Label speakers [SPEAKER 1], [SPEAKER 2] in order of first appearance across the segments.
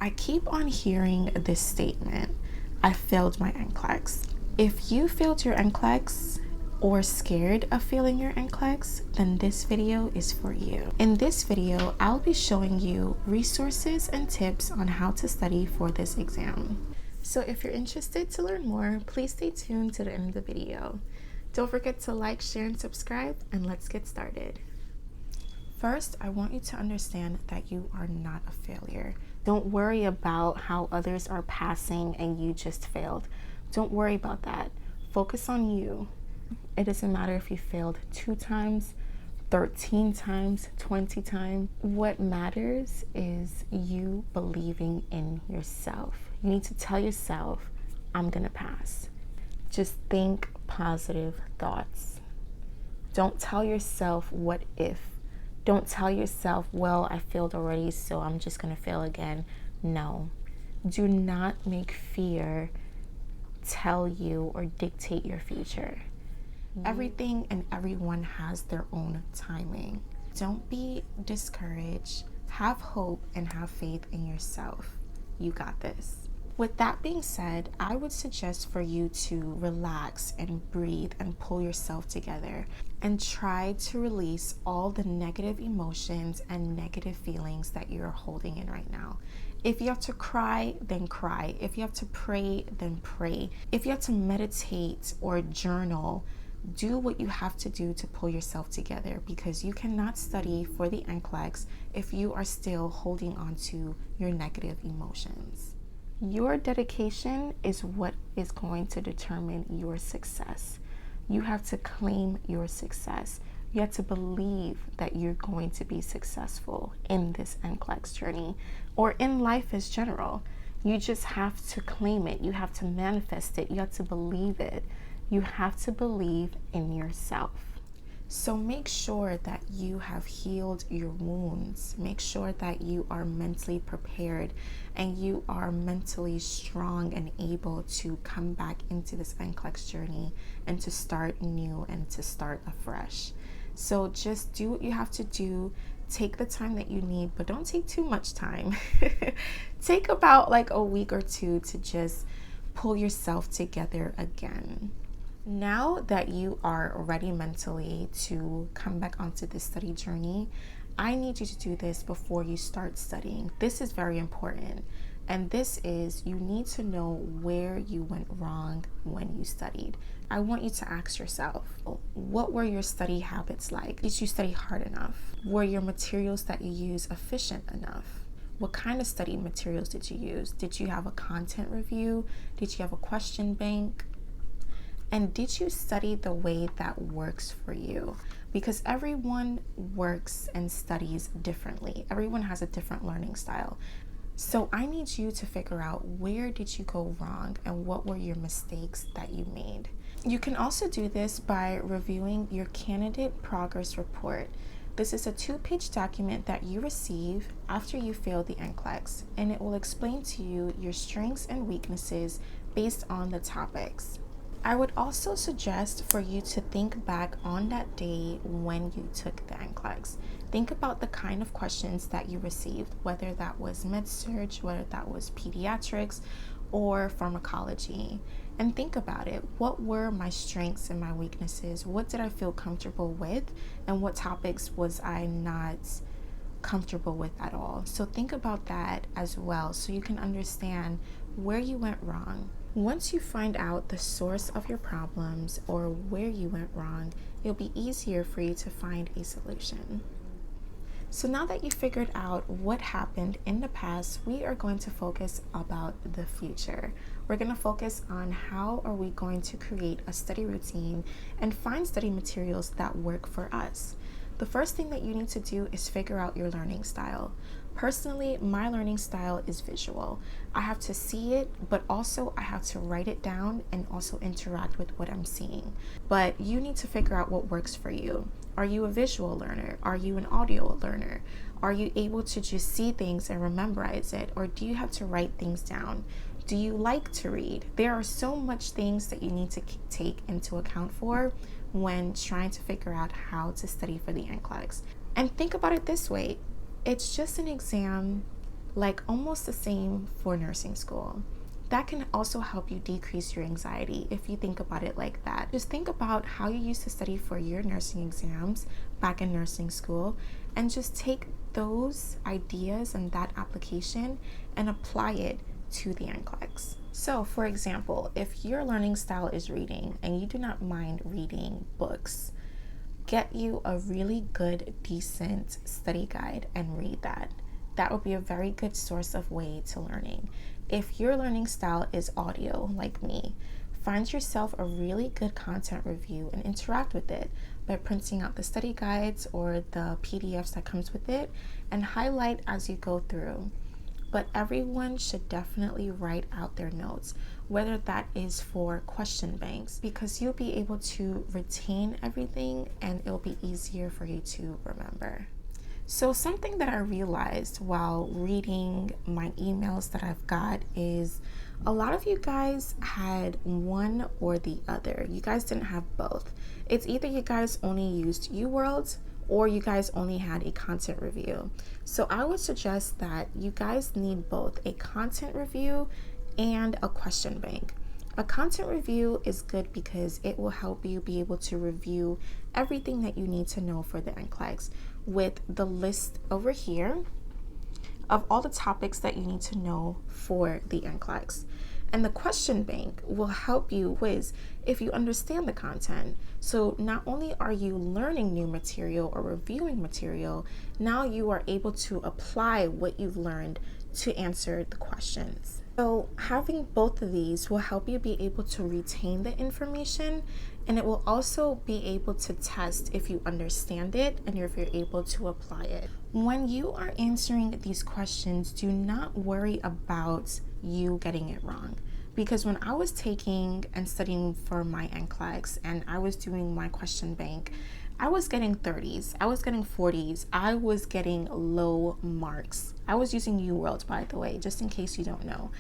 [SPEAKER 1] I keep on hearing this statement, I failed my Nclex. If you failed your Nclex or scared of failing your Nclex, then this video is for you. In this video, I'll be showing you resources and tips on how to study for this exam. So if you're interested to learn more, please stay tuned to the end of the video. Don't forget to like, share, and subscribe, and let's get started. First, I want you to understand that you are not a failure. Don't worry about how others are passing and you just failed. Don't worry about that. Focus on you. It doesn't matter if you failed 2 times, 13 times, 20 times. What matters is you believing in yourself. You need to tell yourself, I'm gonna pass. Just think positive thoughts. Don't tell yourself what if. Don't tell yourself, well, I failed already, so I'm just gonna fail again. No. Do not make fear tell you or dictate your future. Everything and everyone has their own timing. Don't be discouraged. Have hope and have faith in yourself. You got this. With that being said, I would suggest for you to relax and breathe and pull yourself together and try to release all the negative emotions and negative feelings that you're holding in right now. If you have to cry, then cry. If you have to pray, then pray. If you have to meditate or journal, do what you have to do to pull yourself together, because you cannot study for the Nclex if you are still holding on to your negative emotions. Your dedication is what is going to determine your success. You have to claim your success. You have to believe that you're going to be successful in this Nclex journey or in life as general. You just have to claim it. You have to manifest it. You have to believe it. You have to believe in yourself. So make sure that you have healed your wounds. Make sure that you are mentally prepared and you are mentally strong and able to come back into this Nclex journey and to start new and to start afresh. So just do what you have to do. Take the time that you need, but don't take too much time. Take about like a week or 2 to just pull yourself together again. Now that you are ready mentally to come back onto this study journey, I need you to do this before you start studying. This is very important. And this is, you need to know where you went wrong when you studied. I want you to ask yourself, what were your study habits like? Did you study hard enough? Were your materials that you use efficient enough? What kind of study materials did you use? Did you have a content review? Did you have a question bank? And did you study the way that works for you? Because everyone works and studies differently. Everyone has a different learning style. So I need you to figure out, where did you go wrong and what were your mistakes that you made? You can also do this by reviewing your candidate progress report. This is a 2-page document that you receive after you fail the Nclex, and it will explain to you your strengths and weaknesses based on the topics. I would also suggest for you to think back on that day when you took the Nclex. Think about the kind of questions that you received, whether that was med-surg, whether that was pediatrics or pharmacology. And think about it. What were my strengths and my weaknesses? What did I feel comfortable with? And what topics was I not comfortable with at all? So think about that as well, so you can understand where you went wrong. Once you find out the source of your problems or where you went wrong, it'll be easier for you to find a solution. So now that you figured out what happened in the past, we are going to focus about the future. We're going to focus on how are we going to create a study routine and find study materials that work for us. The first thing that you need to do is figure out your learning style. Personally, my learning style is visual. I have to see it, but also I have to write it down and also interact with what I'm seeing. But you need to figure out what works for you. Are you a visual learner? Are you an audio learner? Are you able to just see things and memorize it? Or do you have to write things down? Do you like to read? There are so much things that you need to take into account for when trying to figure out how to study for the Nclex. And think about it this way. It's just an exam like almost the same for nursing school. That can also help you decrease your anxiety if you think about it like that. Just think about how you used to study for your nursing exams back in nursing school, and just take those ideas and that application and apply it to the Nclex. So for example, if your learning style is reading and you do not mind reading books, get you a really good, decent study guide and read that. That would be a very good source of way to learning. If your learning style is audio, like me, find yourself a really good content review and interact with it by printing out the study guides or the PDFs that comes with it and highlight as you go through. But everyone should definitely write out their notes, whether that is for question banks, because you'll be able to retain everything and it'll be easier for you to remember. So something that I realized while reading my emails that I've got is a lot of you guys had one or the other. You guys didn't have both. It's either you guys only used UWorld or you guys only had a content review. So I would suggest that you guys need both a content review and a question bank. A content review is good because it will help you be able to review everything that you need to know for the Nclex, with the list over here of all the topics that you need to know for the Nclex. And the question bank will help you quiz if you understand the content. So not only are you learning new material or reviewing material, now you are able to apply what you've learned to answer the questions. So having both of these will help you be able to retain the information, and it will also be able to test if you understand it and if you're able to apply it. When you are answering these questions, do not worry about you getting it wrong. Because when I was taking and studying for my Nclex and I was doing my question bank, I was getting 30s, I was getting 40s, I was getting low marks. I was using UWorld, by the way, just in case you don't know.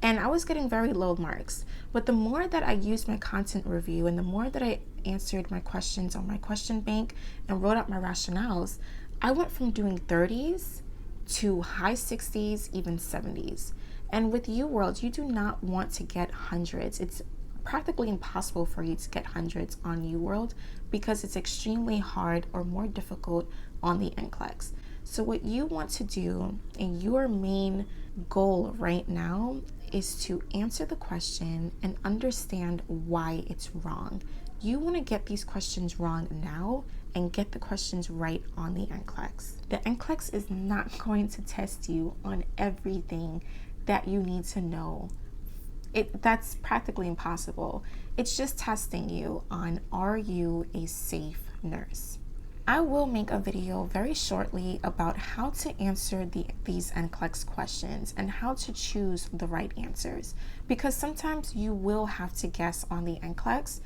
[SPEAKER 1] And I was getting very low marks. But the more that I used my content review and the more that I answered my questions on my question bank and wrote out my rationales, I went from doing 30s to high 60s, even 70s. And with UWorld, you do not want to get hundreds. It's practically impossible for you to get hundreds on UWorld because it's extremely hard or more difficult on the Nclex. So what you want to do, and your main goal right now, is to answer the question and understand why it's wrong. You want to get these questions wrong now and get the questions right on the Nclex. The Nclex is not going to test you on everything that you need to know. That's practically impossible. It's just testing you on, are you a safe nurse? I will make a video very shortly about how to answer these Nclex questions and how to choose the right answers, because sometimes you will have to guess on the Nclex,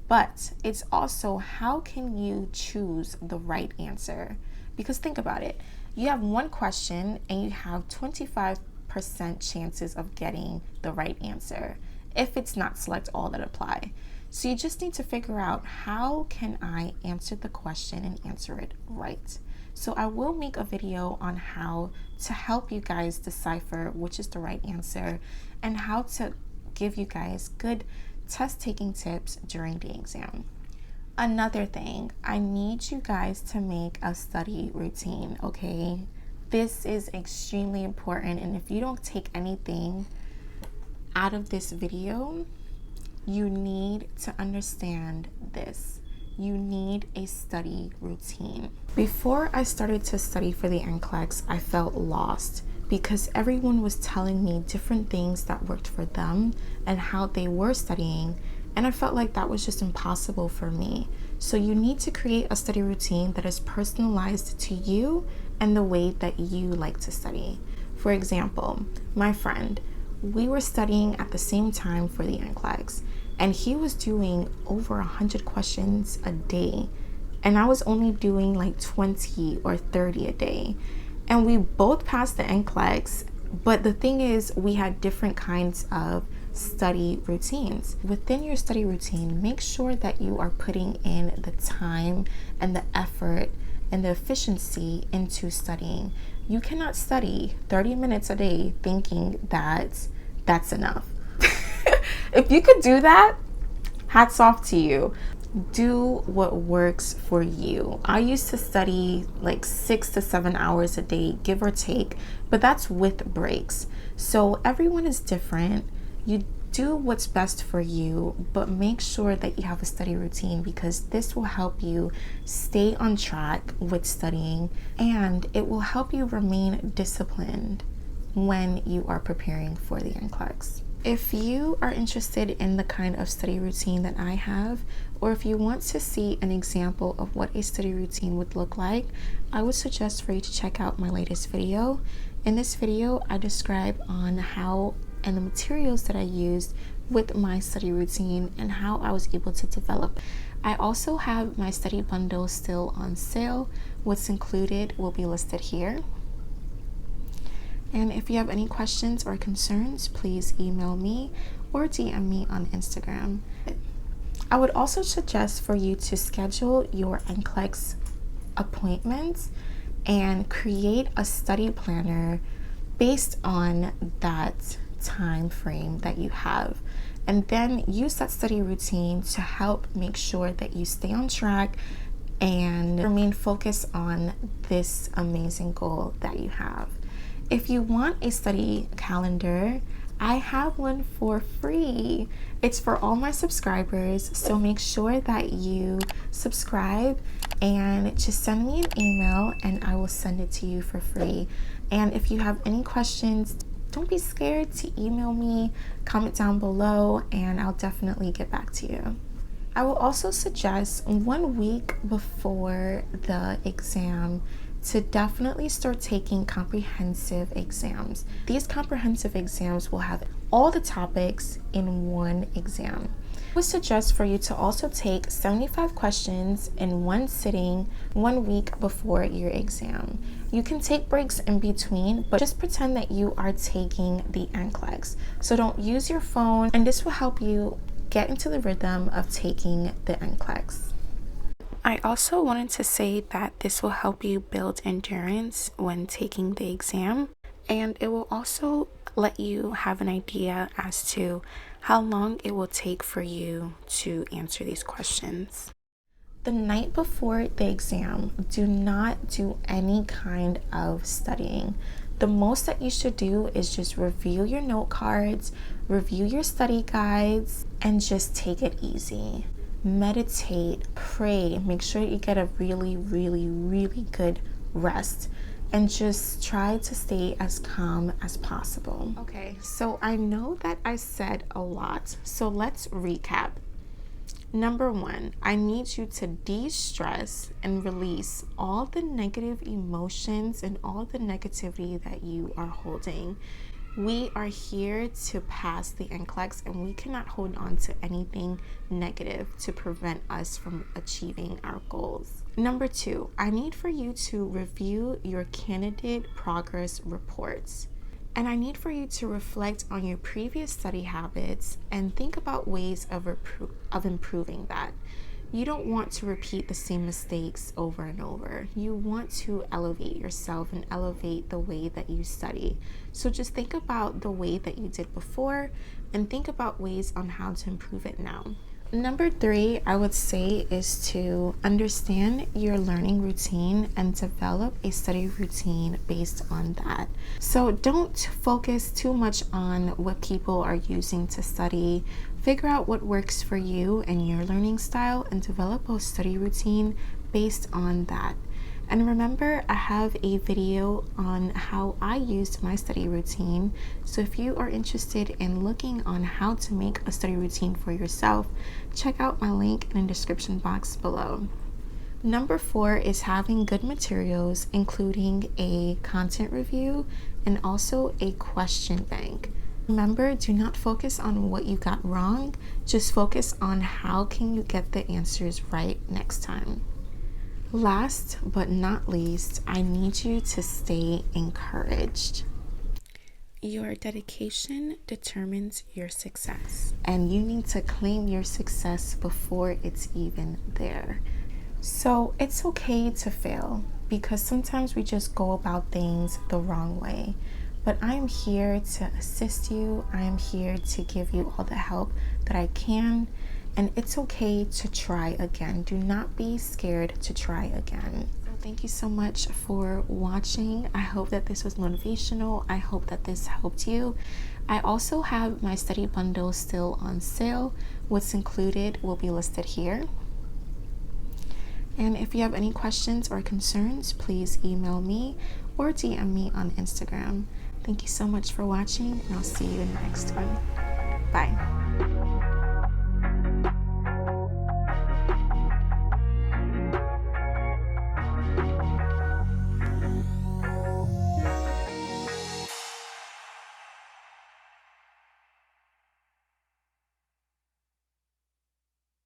[SPEAKER 1] but it's also how can you choose the right answer? Because think about it, you have one question and you have 25% chances of getting the right answer if it's not select all that apply. So you just need to figure out, how can I answer the question and answer it right? So I will make a video on how to help you guys decipher which is the right answer and how to give you guys good test taking tips during the exam. Another thing, I need you guys to make a study routine, okay? This is extremely important, and if you don't take anything out of this video, you need to understand this. You need a study routine. Before I started to study for the Nclex, I felt lost because everyone was telling me different things that worked for them and how they were studying, and I felt like that was just impossible for me. So you need to create a study routine that is personalized to you and the way that you like to study. For example, my friend, we were studying at the same time for the Nclex, and he was doing over 100 questions a day, and I was only doing like 20 or 30 a day. And we both passed the Nclex, but the thing is, we had different kinds of study routines. Within your study routine, make sure that you are putting in the time and the effort and the efficiency into studying. You cannot study 30 minutes a day thinking that that's enough. If you could do that, hats off to you. Do what works for you. I used to study like 6 to 7 hours a day, give or take, but that's with breaks. So everyone is different. You do what's best for you, but make sure that you have a study routine, because this will help you stay on track with studying, and it will help you remain disciplined when you are preparing for the Nclex. If you are interested in the kind of study routine that I have, or if you want to see an example of what a study routine would look like, I would suggest for you to check out my latest video. In this video, I describe on how and the materials that I used with my study routine and how I was able to develop. I also have my study bundle still on sale. What's included will be listed here. And if you have any questions or concerns, please email me or DM me on Instagram. I would also suggest for you to schedule your Nclex appointments and create a study planner based on that time frame that you have, and then use that study routine to help make sure that you stay on track and remain focused on this amazing goal that you have. If you want a study calendar, I have one for free. It's for all my subscribers, so make sure that you subscribe and just send me an email and I will send it to you for free. And if you have any questions, don't be scared to email me, comment down below, and I'll definitely get back to you. I will also suggest 1 week before the exam to definitely start taking comprehensive exams. These comprehensive exams will have all the topics in one exam. I would suggest for you to also take 75 questions in one sitting 1 week before your exam. You can take breaks in between, but just pretend that you are taking the Nclex. So don't use your phone, and this will help you get into the rhythm of taking the Nclex. I also wanted to say that this will help you build endurance when taking the exam, and it will also let you have an idea as to how long it will take for you to answer these questions. The night before the exam, do not do any kind of studying. The most that you should do is just review your note cards, review your study guides, and just take it easy. Meditate, pray, make sure you get a really good rest, and just try to stay as calm as possible. Okay, so I know that I said a lot, so let's recap. Number 1, I need you to de-stress and release all the negative emotions and all the negativity that you are holding. We are here to pass the Nclex, and we cannot hold on to anything negative to prevent us from achieving our goals. Number 2, I need for you to review your candidate progress reports. And I need for you to reflect on your previous study habits and think about ways of improving that. You don't want to repeat the same mistakes over and over. You want to elevate yourself and elevate the way that you study. So just think about the way that you did before and think about ways on how to improve it now. Number 3, I would say, is to understand your learning routine and develop a study routine based on that. So don't focus too much on what people are using to study. Figure out what works for you and your learning style and develop a study routine based on that. And remember, I have a video on how I used my study routine. So if you are interested in looking on how to make a study routine for yourself, check out my link in the description box below. Number 4 is having good materials, including a content review and also a question bank. Remember, do not focus on what you got wrong, just focus on how can you get the answers right next time. Last but not least, I need you to stay encouraged. Your dedication determines your success, and you need to claim your success before it's even there. So it's okay to fail. because sometimes we just go about things the wrong way. But I am here to assist you. I am here to give you all the help that I can. And it's okay to try again. Do not be scared to try again. So thank you so much for watching. I hope that this was motivational. I hope that this helped you. I also have my study bundle still on sale. What's included will be listed here. And if you have any questions or concerns, please email me or DM me on Instagram. Thank you so much for watching, and I'll see you in the next one. Bye.